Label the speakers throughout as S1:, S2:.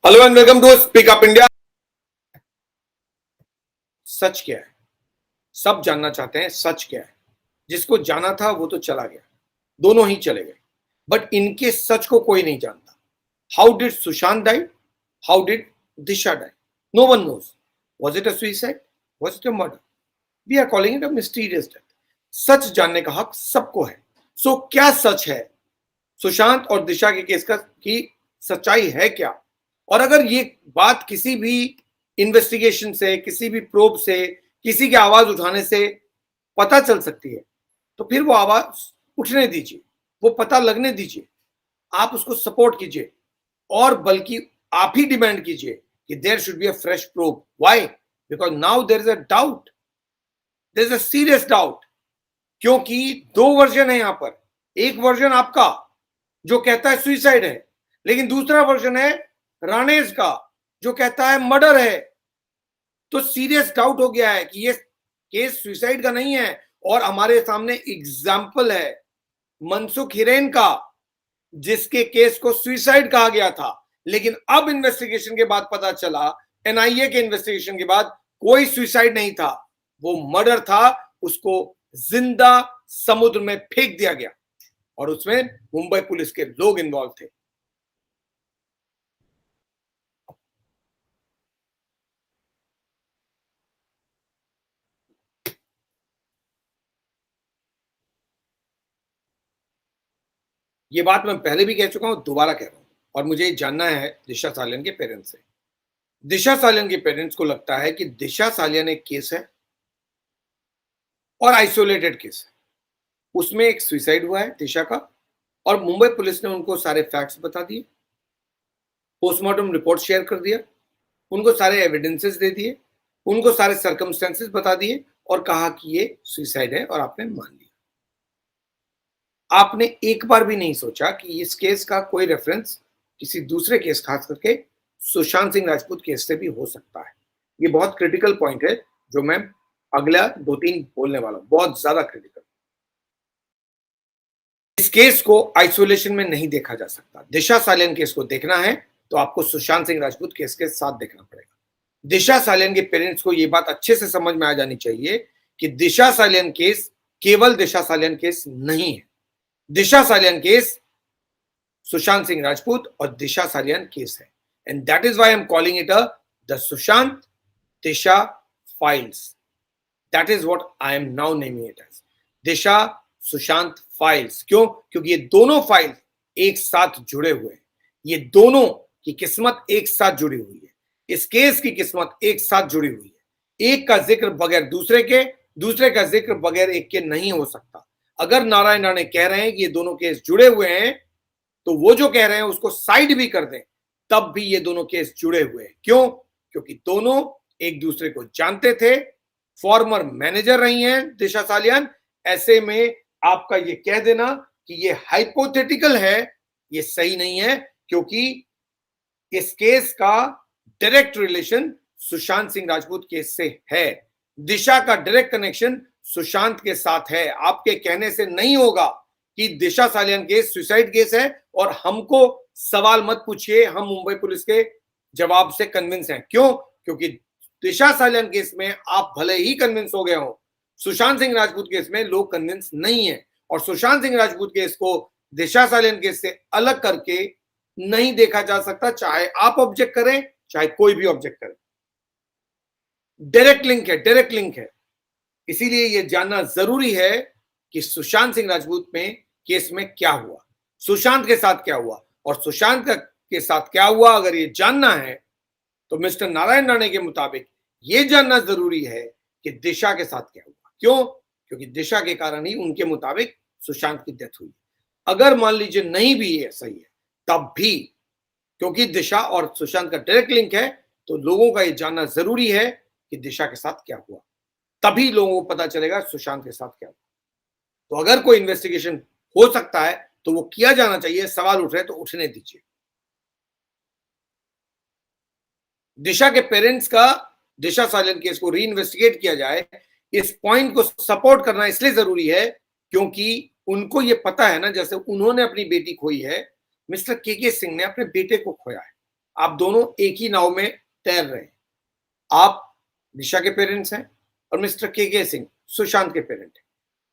S1: Hello and welcome to speak up India. सच क्या है? सब जानना चाहते हैं सच क्या है। जिसको जाना था वो तो चला गया, दोनों ही चले गए, बट इनके सच को कोई नहीं जानता। How did Sushant die? How did Disha die? No one knows. Was it a suicide? Was it a murder? We are calling it a mysterious death. सच जानने का हक सबको है। सो क्या सच है? सुशांत और दिशा के केस का की सच्चाई है क्या? और अगर ये बात किसी भी इन्वेस्टिगेशन से, किसी भी प्रोब से, किसी की आवाज उठाने से पता चल सकती है, तो फिर वो आवाज उठने दीजिए, वो पता लगने दीजिए, आप उसको सपोर्ट कीजिए, और बल्कि आप ही डिमांड कीजिए कि there should be a fresh probe. Why? Because now there is a doubt, there is a serious doubt. क्योंकि दो वर्जन है यहां पर। एक वर्जन आपका जो कहता है सुइसाइड है, लेकिन दूसरा वर्जन है राणेश का जो कहता है मर्डर है। तो सीरियस डाउट हो गया है कि ये केस सुइसाइड का नहीं है। और हमारे सामने एग्जाम्पल है मनसुख हिरेन का, जिसके केस को सुइसाइड कहा गया था, लेकिन अब इन्वेस्टिगेशन के बाद पता चला, एनआईए के इन्वेस्टिगेशन के बाद, कोई सुइसाइड नहीं था, वो मर्डर था। उसको जिंदा समुद्र में फेंक दिया गया और उसमें मुंबई पुलिस के लोग इन्वॉल्व थे। ये बात मैं पहले भी कह चुका हूं, दोबारा कह रहा हूं, और मुझे जानना है दिशा सालियन के पेरेंट्स से। दिशा सालियन के पेरेंट्स को लगता है कि दिशा सालियन एक केस है और आइसोलेटेड केस है। उसमें एक सुसाइड हुआ है दिशा का, और मुंबई पुलिस ने उनको सारे फैक्ट्स बता दिए, पोस्टमार्टम रिपोर्ट शेयर कर दिया, उनको सारे एविडेंसेस दे दिए, उनको सारे सर्कमस्टेंसेस बता दिए और कहा कि ये सुसाइड है, और आपने मान लिया। आपने एक बार भी नहीं सोचा कि इस केस का कोई रेफरेंस किसी दूसरे केस, खास करके सुशांत सिंह राजपूत केस से भी हो सकता है। ये बहुत क्रिटिकल पॉइंट है जो मैं अगला 2-3 बोलने वाला हूं, बहुत ज्यादा क्रिटिकल। इस केस को आइसोलेशन में नहीं देखा जा सकता। दिशा सालियन केस को देखना है तो आपको सुशांत सिंह राजपूत केस के साथ देखना पड़ेगा। दिशा सालियन के पेरेंट्स को यह बात अच्छे से समझ में आ जानी चाहिए कि दिशा सालियन केस केवल दिशा सालियन केस नहीं है। दिशा सालियन केस सुशांत सिंह राजपूत और दिशा सालियन केस है, and that is why I am calling it the Sushant Disha files. That is what I am now naming it as Disha Sushant files. क्यों? क्योंकि ये दोनों फाइल एक साथ जुड़े हुए हैं। ये दोनों की किस्मत एक साथ जुड़ी हुई है। इस केस की किस्मत एक साथ जुड़ी हुई है। एक का जिक्र बगैर दूसरे के, दूसरे का जिक्र बगैर एक के नहीं हो सकता। अगर नारायण राणे कह रहे हैं कि ये दोनों केस जुड़े हुए हैं, तो वो जो कह रहे हैं उसको साइड भी कर दें, तब भी ये दोनों केस जुड़े हुए हैं। क्यों? क्योंकि दोनों एक दूसरे को जानते थे, फॉर्मर मैनेजर रही हैं दिशा सालियन। ऐसे में आपका ये कह देना कि ये हाइपोथेटिकल है, ये सही नहीं है, क्योंकि इस केस का direct relation Sushant Singh Rajput case से है। दिशा का डायरेक्ट कनेक्शन सुशांत के साथ है। आपके कहने से नहीं होगा कि दिशा सालियन केस सुसाइड केस है और हमको सवाल मत पूछिए, हम मुंबई पुलिस के जवाब से कन्विंस हैं। क्यों? क्योंकि दिशा सालियन केस में आप भले ही कन्विंस हो गए हो, सुशांत सिंह राजपूत केस में लोग कन्विंस नहीं है। और सुशांत सिंह राजपूत केस को दिशा सालियन केस से अलग करके नहीं देखा जा सकता, चाहे आप ऑब्जेक्ट करें, चाहे कोई भी ऑब्जेक्ट करे। डायरेक्ट लिंक है, डायरेक्ट लिंक है। इसीलिए यह जानना जरूरी है कि सुशांत सिंह राजपूत में केस में क्या हुआ, सुशांत के साथ क्या हुआ, और सुशांत के साथ क्या हुआ अगर ये जानना है, तो मिस्टर नारायण राणे के मुताबिक ये जानना जरूरी है कि दिशा के साथ क्या हुआ। क्यों? क्योंकि दिशा के कारण ही उनके मुताबिक सुशांत की डेथ हुई। अगर मान लीजिए नहीं भी ये सही है, तब भी क्योंकि दिशा और सुशांत का डायरेक्ट लिंक है, तो लोगों का ये जानना जरूरी है कि दिशा के साथ क्या हुआ। तभी लोगों को पता चलेगा सुशांत के साथ क्या हुआ। तो अगर कोई इन्वेस्टिगेशन हो सकता है तो वो किया जाना चाहिए। सवाल उठ रहे तो उठने दीजिए। दिशा के पेरेंट्स का दिशा सालियन केस को री इन्वेस्टिगेट किया जाए, इस पॉइंट को सपोर्ट करना इसलिए जरूरी है क्योंकि उनको ये पता है ना, जैसे उन्होंने अपनी बेटी खोई है, मिस्टर के सिंह ने अपने बेटे को खोया है। आप दोनों एक ही नाव में तैर रहे हैं। आप दिशा के पेरेंट्स हैं और मिस्टर के सिंह सुशांत के पेरेंट हैं।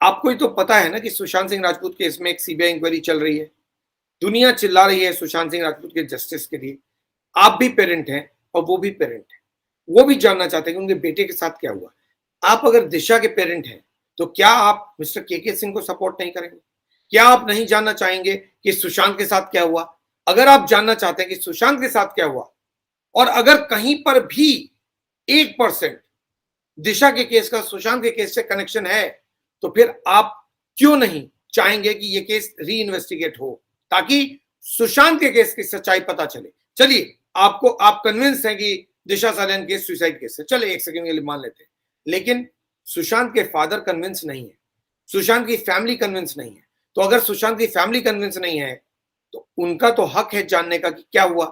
S1: आपको ही तो पता है ना कि सुशांत सिंह राजपूत केस में एक सीबीआई इंक्वायरी चल रही है। दुनिया चिल्ला रही है सुशांत सिंह राजपूत के जस्टिस के लिए। आप भी पेरेंट हैं और वो भी पेरेंट है। वो भी जानना चाहते हैं कि उनके बेटे के साथ क्या हुआ। आप अगर दिशा के पेरेंट हैं तो क्या आप मिस्टर के सिंह को सपोर्ट नहीं करेंगे? क्या आप नहीं जानना चाहेंगे कि सुशांत के साथ क्या हुआ? अगर आप जानना चाहते हैं कि सुशांत के साथ क्या हुआ और अगर कहीं पर भी 1% दिशा के केस का सुशांत के केस से कनेक्शन है तो फिर आप क्यों नहीं चाहेंगे कि ये केस री इन्वेस्टिगेट हो ताकि सुशांत के केस की सच्चाई पता चले? चलिए, आप कन्विंस हैं कि दिशा सालियान केस सुसाइड केस है, चले एक सेकंड के लिए मान लेते हैं, लेकिन सुशांत के फादर कन्विंस नहीं है, सुशांत की फैमिली कन्विंस नहीं है। तो अगर सुशांत की फैमिली कन्विंस नहीं है तो उनका तो हक है जानने का कि क्या हुआ।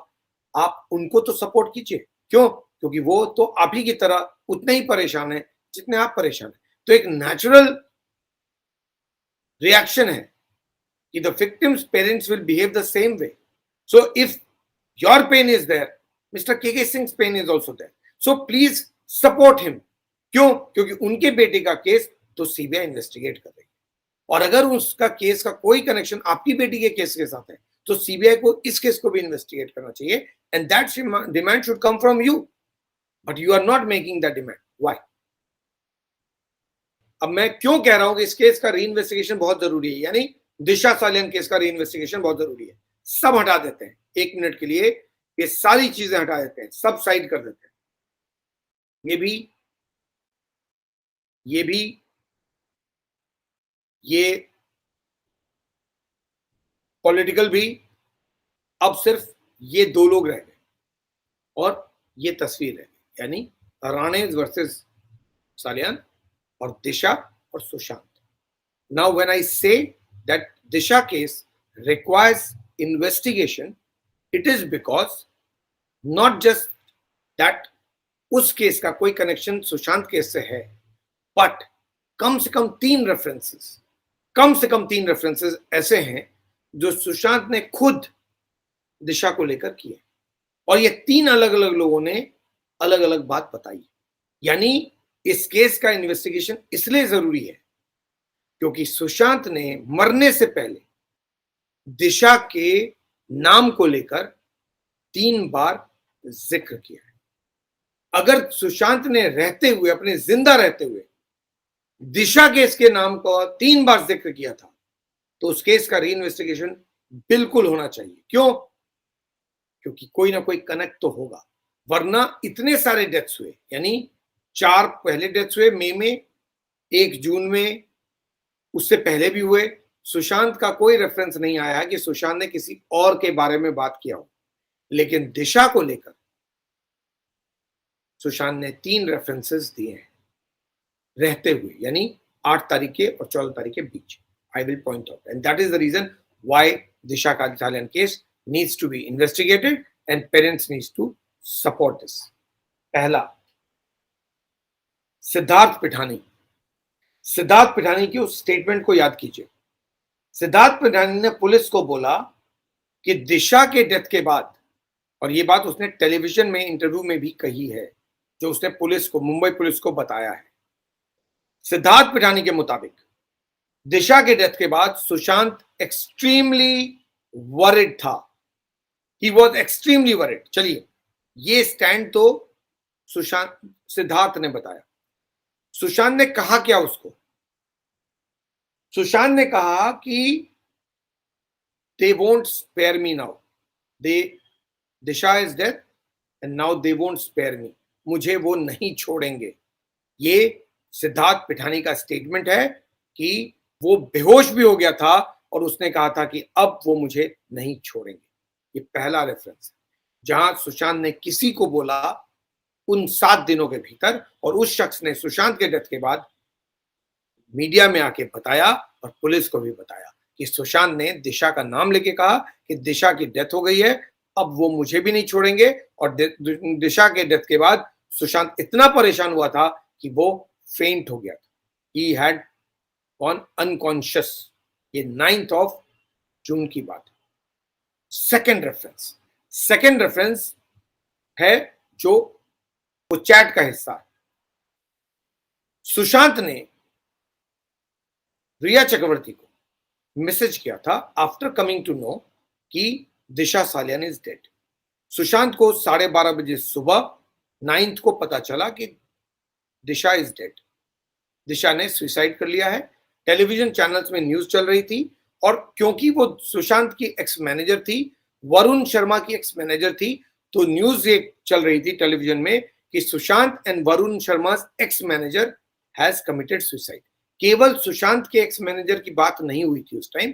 S1: आप उनको तो सपोर्ट कीजिए। क्यों? क्योंकि वो तो आप ही की तरह उतने ही परेशान है जितने आप परेशान हैं। तो एक नेचुरल रिएक्शन है कि the victim's parents will behave the same way. So if your pain is there, Mr. के Singh's pain is also there. So please support him. क्यों? क्योंकि उनके बेटे का केस तो सीबीआई इन्वेस्टिगेट कर रही है और अगर उसका केस का कोई कनेक्शन आपकी बेटी के केस के साथ है तो सीबीआई को इस केस को भी इन्वेस्टिगेट करना चाहिए and that demand should come from you, but you are not making that demand. Why? अब मैं क्यों कह रहा हूं कि इस केस का री इन्वेस्टिगेशन बहुत जरूरी है, यानी दिशा सालियान केस का री इन्वेस्टिगेशन बहुत जरूरी है। सब हटा देते हैं 1 मिनट के लिए, ये सारी चीजें हटा देते हैं, सब साइड कर देते हैं। ये भी ये पॉलिटिकल भी, अब सिर्फ ये 2 लोग रह गए और ये तस्वीर रह गई, यानी राणे वर्सेस सालियान और दिशा और Sushant. Now when I say that Disha case requires investigation, it is because not just that उस केस का कोई कनेक्शन सुशांत केस से है, बट कम से कम 3 रेफरेंसेस ऐसे हैं जो सुशांत ने खुद दिशा को लेकर किए और ये 3 अलग अलग लोगों ने अलग अलग बात बताई। यानी इस केस का इन्वेस्टिगेशन इसलिए जरूरी है क्योंकि सुशांत ने मरने से पहले दिशा के नाम को लेकर 3 बार जिक्र किया है। अगर सुशांत ने रहते हुए, अपने जिंदा रहते हुए दिशा केस के नाम को 3 बार जिक्र किया था तो उस केस का री इन्वेस्टिगेशन बिल्कुल होना चाहिए। क्यों? क्योंकि कोई ना कोई कनेक्ट तो होगा, वरना इतने सारे डेथ्स हुए, यानी 4 पहले डेथ्स हुए मई में, 1 जून में, उससे पहले भी हुए। सुशांत का कोई रेफरेंस नहीं आया कि सुशांत ने किसी और के बारे में बात किया हो, लेकिन दिशा को लेकर सुशांत ने 3 रेफरेंसेस दिए हैं रहते हुए, यानी 8 तारीख के और 14 तारीख के बीच। I will point out and that is the reason why Disha Salian case needs to be investigated and parents needs to support this. पहला, सिद्धार्थ पिठानी की उस स्टेटमेंट को याद कीजिए। सिद्धार्थ पिठानी ने पुलिस को बोला कि दिशा के डेथ के बाद, और ये बात उसने टेलीविजन में इंटरव्यू में भी कही है, जो उसने पुलिस को, मुंबई पुलिस को बताया है। सिद्धार्थ पिठानी के मुताबिक दिशा के डेथ के बाद सुशांत एक्सट्रीमली वरिड था। He was extremely worried. चलिए, ये स्टैंड तो सिद्धार्थ ने बताया। सुशांत ने कहा क्या उसको? सुशांत ने कहा कि they won't spare me now. Disha is dead and now they won't spare me. मुझे वो नहीं छोड़ेंगे। ये सिद्धार्थ पिठानी का स्टेटमेंट है कि वो बेहोश भी हो गया था और उसने कहा था कि अब वो मुझे नहीं छोड़ेंगे। ये पहला रेफरेंस है जहां सुशांत ने किसी को बोला उन 7 दिनों के भीतर, और उस शख्स ने सुशांत के डेथ के बाद मीडिया में आके बताया और पुलिस को भी बताया कि सुशांत ने दिशा का नाम लेके कहा कि दिशा की डेथ हो गई है, अब वो मुझे भी नहीं छोड़ेंगे। और दिशा के डेथ के बाद सुशांत इतना परेशान हुआ था कि वो फेंट हो गया था। He had gone unconscious. ये 9 जून की बात है। सेकेंड सेकेंड रेफरेंस है जो वो चैट का हिस्सा है। सुशांत ने रिया चक्रवर्ती को मैसेज किया था आफ्टर कमिंग टू नो कि दिशा सालियान इज डेड। सुशांत को 12:30 बजे सुबह 9 को पता चला कि दिशा इज डेड। दिशा ने सुसाइड कर लिया है। टेलीविजन चैनल्स में न्यूज चल रही थी और क्योंकि वो सुशांत की एक्स मैनेजर थी, वरुण शर्मा की एक्स मैनेजर थी, तो न्यूज ये चल रही थी टेलीविजन में कि Sushant and Varun Sharma ex manager has committed suicide. केवल सुशांत के एक्स मैनेजर की बात नहीं हुई थी उस टाइम,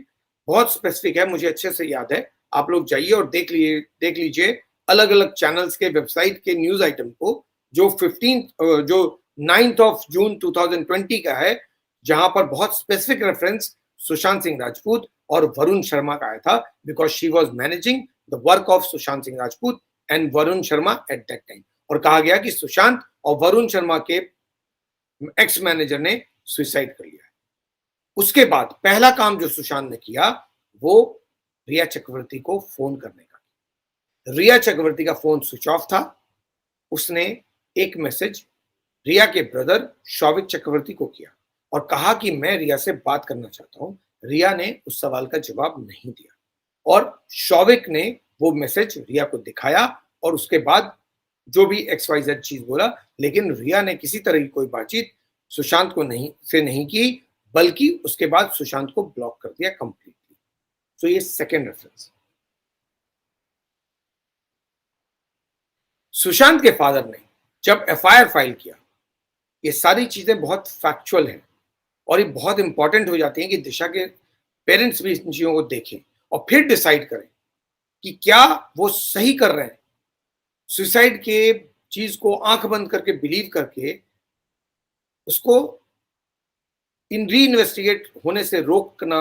S1: बहुत स्पेसिफिक है, मुझे अच्छे से याद है। आप लोग जाइए और देख लीजिए अलग अलग चैनल्स के वेबसाइट के न्यूज आइटम को, जो 9th ऑफ जून 2020 का है, जहां पर बहुत स्पेसिफिक रेफरेंस सुशांत सिंह राजपूत और वरुण शर्मा का आया था, because she was managing the work of Sushant Singh Rajput and Varun Sharma at that time. और कहा गया कि सुशांत और वरुण शर्मा के एक्स मैनेजर ने सुसाइड कर लिया है। उसके बाद पहला काम जो सुशांत ने किया वो रिया चक्रवर्ती को फोन करने का। रिया चक्रवर्ती का फोन स्विच ऑफ था। उसने एक मैसेज रिया के ब्रदर शौविक चक्रवर्ती को किया और कहा कि मैं रिया से बात करना चाहता हूं। रिया ने उस सवाल का जवाब नहीं दिया और शौविक ने वो मैसेज रिया को दिखाया और उसके बाद जो भी XYZ चीज बोला, लेकिन रिया ने किसी तरह की कोई बातचीत सुशांत को नहीं की, बल्कि उसके बाद सुशांत को ब्लॉक कर दिया कंप्लीटली। सो ये सेकेंड रेफरेंस। सुशांत के फादर ने जब FIR फाइल किया, ये सारी चीजें बहुत फैक्चुअल हैं और ये बहुत इंपॉर्टेंट हो जाती हैं कि दिशा के पेरेंट्स भी इन चीजों को देखें और फिर डिसाइड करें कि क्या वो सही कर रहे हैं। सुसाइड के चीज को आंख बंद करके बिलीव करके उसको इन री इन्वेस्टिगेट होने से रोकना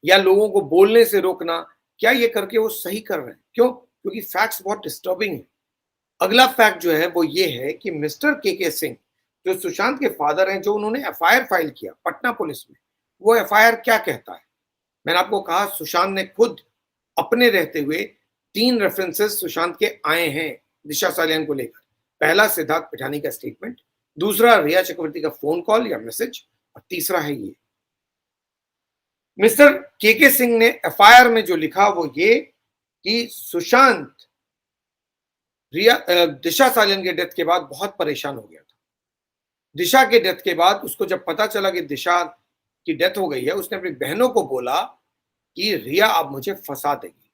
S1: या लोगों को बोलने से रोकना, क्या ये करके वो सही कर रहे हैं? क्यों? क्योंकि फैक्ट्स बहुत डिस्टर्बिंग है। अगला फैक्ट जो है वो ये है कि मिस्टर के सिंह जो सुशांत के फादर हैं, जो उन्होंने FIR फाइल किया पटना पुलिस में, वो FIR क्या कहता है? मैंने आपको कहा सुशांत ने खुद अपने रहते हुए 3 रेफरेंसेस सुशांत के आए हैं दिशा सालियान को लेकर। पहला सिद्धार्थ पिठानी का स्टेटमेंट, दूसरा रिया चक्रवर्ती का फोन कॉल या मैसेज, और तीसरा है ये। मिस्टर के सिंह ने FIR में जो लिखा वो ये कि सुशांत दिशा सालियान के डेथ के बाद बहुत परेशान हो गया था। दिशा के डेथ के बाद उसको जब पता चला कि दिशा की डेथ हो गई है, उसने अपनी बहनों को बोला कि रिया अब मुझे फंसा देगी।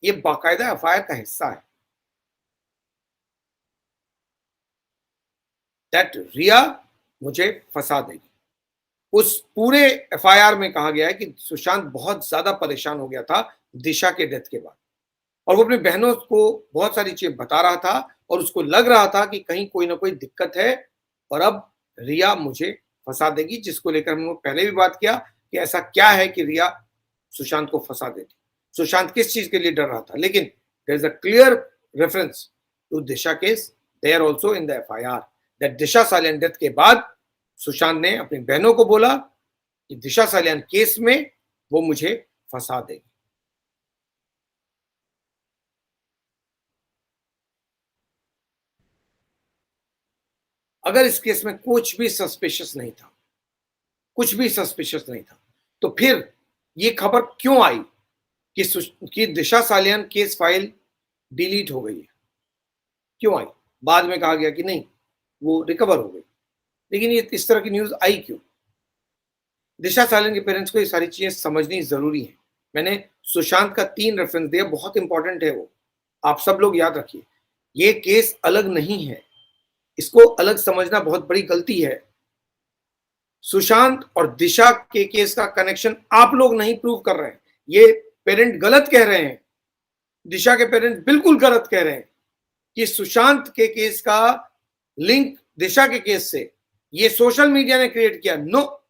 S1: ये बाकायदा FIR का हिस्सा है, दैट रिया मुझे फंसा देगी। उस पूरे FIR में कहा गया है कि सुशांत बहुत ज्यादा परेशान हो गया था दिशा के डेथ के बाद और वो अपनी बहनों को बहुत सारी चीजें बता रहा था और उसको लग रहा था कि कहीं कोई ना कोई दिक्कत है और अब रिया मुझे फंसा देगी, जिसको लेकर हमने पहले भी बात किया कि ऐसा क्या है कि रिया सुशांत को फंसा देती। सुशांत किस चीज के लिए डर रहा था, लेकिन there is a clear reference to Disha case there also in the FIR that Disha Salian death के बाद सुशांत ने अपनी बहनों को बोला कि दिशा सालियान केस में वो मुझे फंसा देगी। अगर इस केस में कुछ भी सस्पिशियस नहीं था, तो फिर ये खबर क्यों आई कि दिशा सालियान केस फाइल डिलीट हो गई है? क्यों आई? बाद में कहा गया कि नहीं, वो रिकवर हो गई, लेकिन ये इस तरह की न्यूज आई क्यों? दिशा सालियान के पेरेंट्स को ये सारी चीजें समझनी जरूरी है। मैंने सुशांत का 3 रेफरेंस दिया, बहुत इंपॉर्टेंट है वो, आप सब लोग याद रखिए। ये केस अलग नहीं है, इसको अलग समझना बहुत बड़ी गलती है। सुशांत और दिशा के केस का कनेक्शन आप लोग नहीं प्रूव कर रहे हैं, ये पेरेंट गलत कह रहे हैं। दिशा के पेरेंट बिल्कुल गलत कह रहे हैं कि सुशांत के केस का लिंक दिशा के केस से ये सोशल मीडिया ने क्रिएट किया। नो,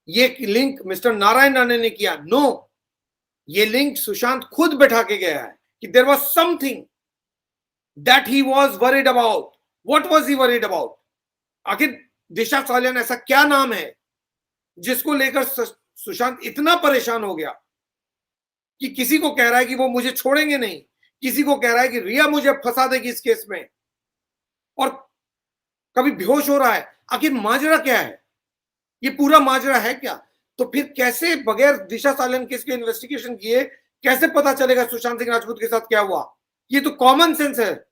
S1: ये लिंक मिस्टर नारायण राणे ने किया। नो, ये लिंक सुशांत खुद बैठा के गया है कि there was something that he was worried about. What was he worried about? आखिर दिशा सालियान ऐसा क्या नाम है जिसको लेकर सुशांत इतना परेशान हो गया कि किसी को कह रहा है कि वो मुझे छोड़ेंगे नहीं, किसी को कह रहा है कि रिया मुझे फंसा देगी इस केस में, और कभी बेहोश हो रहा है। आखिर माजरा क्या है? ये पूरा माजरा है क्या? तो फिर कैसे बगैर दिशा सालन केस के इन्वेस्टिगेशन किए कैसे पता चलेगा सुशांत सिंह राजपूत के साथ क्या हुआ? ये तो कॉमन सेंस है